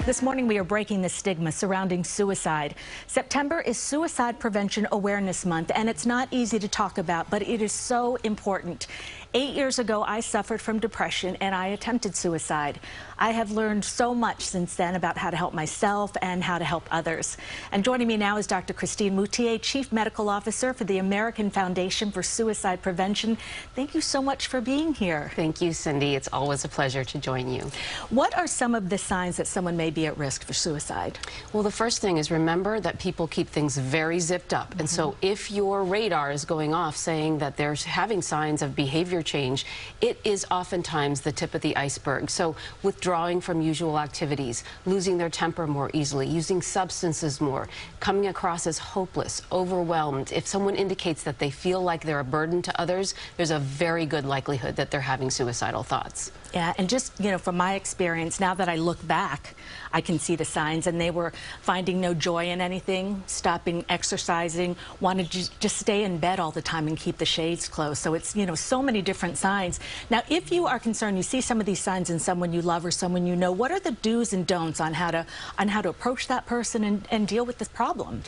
This morning we are breaking the stigma surrounding suicide. September is Suicide Prevention Awareness Month, and it's not easy to talk about, but it is so important. 8 years ago, I suffered from depression and I attempted suicide. I have learned so much since then about how to help myself and how to help others. And joining me now is Dr. Christine Moutier, Chief Medical Officer for the American Foundation for Suicide Prevention. Thank you so much for being here. Thank you, Cindy. It's always a pleasure to join you. What are some of the signs that someone may be at risk for suicide? Well, the first thing is remember that people keep things very zipped up. And so if your radar is going off saying that they're having signs of behavior change, it is oftentimes the tip of the iceberg. So withdrawing from usual activities, losing their temper more easily, using substances more, coming across as hopeless, overwhelmed. If someone indicates that they feel like they're a burden to others, there's a very good likelihood that they're having suicidal thoughts. Yeah, and just, from my experience, now that I look back, I can see the signs, and they were finding no joy in anything, stopping exercising, wanted to just stay in bed all the time and keep the shades closed. So it's, so many different signs. Now, if you are concerned, you see some of these signs in someone you love or someone you know, what are the do's and don'ts on how to approach that person and deal with this problem?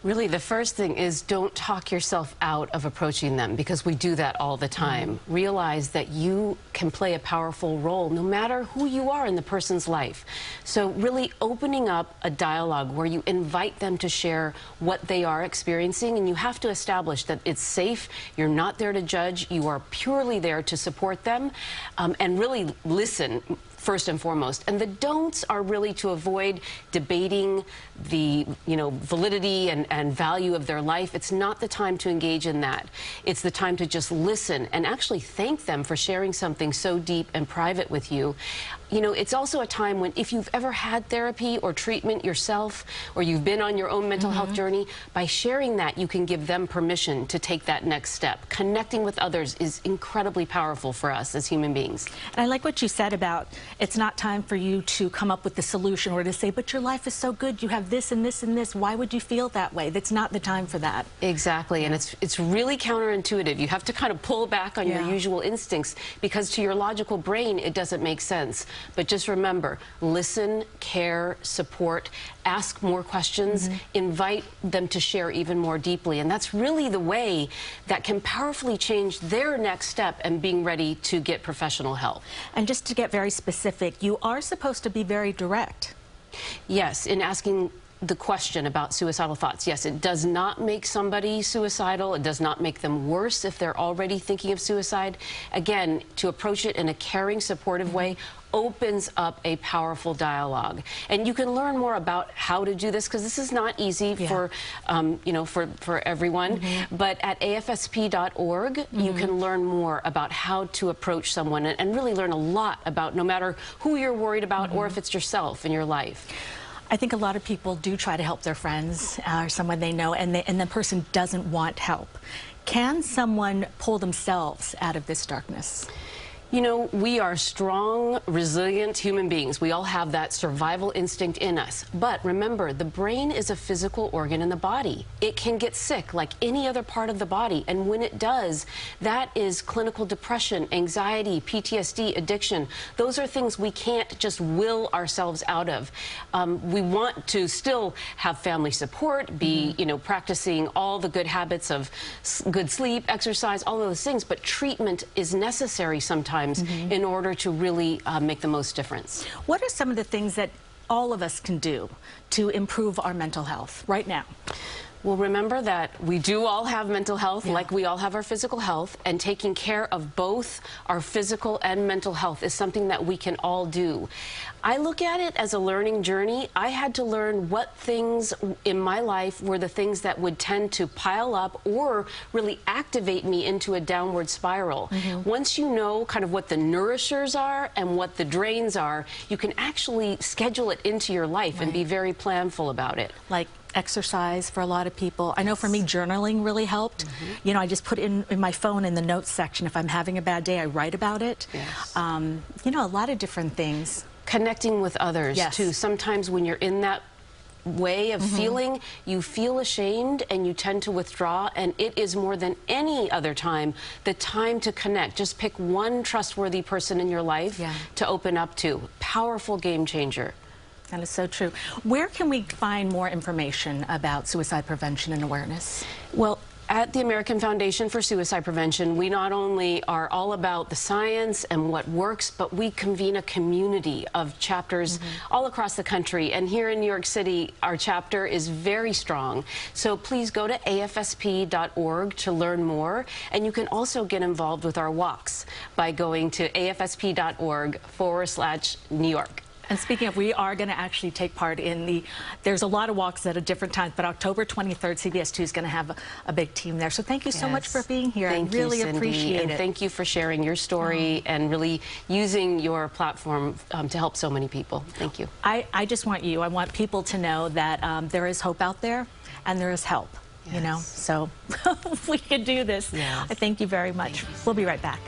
Really, the first thing is don't talk yourself out of approaching them, because we do that all the time. Realize that you can play a powerful role no matter who you are in the person's life. So really opening up a dialogue where you invite them to share what they are experiencing, and you have to establish that it's safe, you're not there to judge, you are purely there to support them, and really listen first and foremost. And the don'ts are really to avoid debating the validity and value of their life. It's not the time to engage in that. It's the time to just listen and actually thank them for sharing something so deep and private with you. It's also a time when, if you've ever had therapy or treatment yourself, or you've been on your own mental health journey, by sharing that, you can give them permission to take that next step. Connecting with others is incredibly powerful for us as human beings. And I like what you said about it's not time for you to come up with the solution or to say, but your life is so good, you have this and this and this, why would you feel that way? That's not the time for that. Exactly, and it's really counterintuitive. You have to kind of pull back on your usual instincts, because to your logical brain, it doesn't make sense. But just remember, listen, care, support, ask more questions, invite them to share even more deeply. And that's really the way that can powerfully change their next step and being ready to get professional help. And just to get very specific, you are supposed to be very direct. Yes, in asking the question about suicidal thoughts. Yes, it does not make somebody suicidal. It does not make them worse if they're already thinking of suicide. Again, to approach it in a caring, supportive way opens up a powerful dialogue. And you can learn more about how to do this, because this is not easy for, for everyone. But at afsp.org, you can learn more about how to approach someone and really learn a lot about no matter who you're worried about or if it's yourself in your life. I think a lot of people do try to help their friends or someone they know, and the person doesn't want help. Can someone pull themselves out of this darkness? We are strong, resilient human beings. We all have that survival instinct in us. But remember, the brain is a physical organ in the body. It can get sick like any other part of the body. And when it does, that is clinical depression, anxiety, PTSD, addiction. Those are things we can't just will ourselves out of. We want to still have family support, be, practicing all the good habits of good sleep, exercise, all of those things. But treatment is necessary sometimes in order to really make the most difference. What are some of the things that all of us can do to improve our mental health right now? Well, remember that we do all have mental health, like we all have our physical health, and taking care of both our physical and mental health is something that we can all do. I look at it as a learning journey. I had to learn what things in my life were the things that would tend to pile up or really activate me into a downward spiral. Once you know kind of what the nourishers are and what the drains are, you can actually schedule it into your life and be very planful about it. Like exercise for a lot of people. I know for me, journaling really helped. I just put in my phone in the notes section. If I'm having a bad day, I write about it. A lot of different things. Connecting with others, too. Sometimes when you're in that way of feeling, you feel ashamed and you tend to withdraw, and it is more than any other time the time to connect. Just pick one trustworthy person in your life to open up to. Powerful game changer. That is so true. Where can we find more information about suicide prevention and awareness? Well, at the American Foundation for Suicide Prevention, we not only are all about the science and what works, but we convene a community of chapters all across the country. And here in New York City, our chapter is very strong. So please go to afsp.org to learn more. And you can also get involved with our walks by going to afsp.org/New York. And speaking of, we are going to actually take part in there's a lot of walks at a different time, but October 23rd, CBS 2 is going to have a big team there. So thank you so much for being here. Thank I really you, Cindy, appreciate and it. thank you for sharing your story and really using your platform to help so many people. Thank you. I just want I want people to know that there is hope out there and there is help, you know, so we can do this. Yes. I thank you very much. We'll be right back.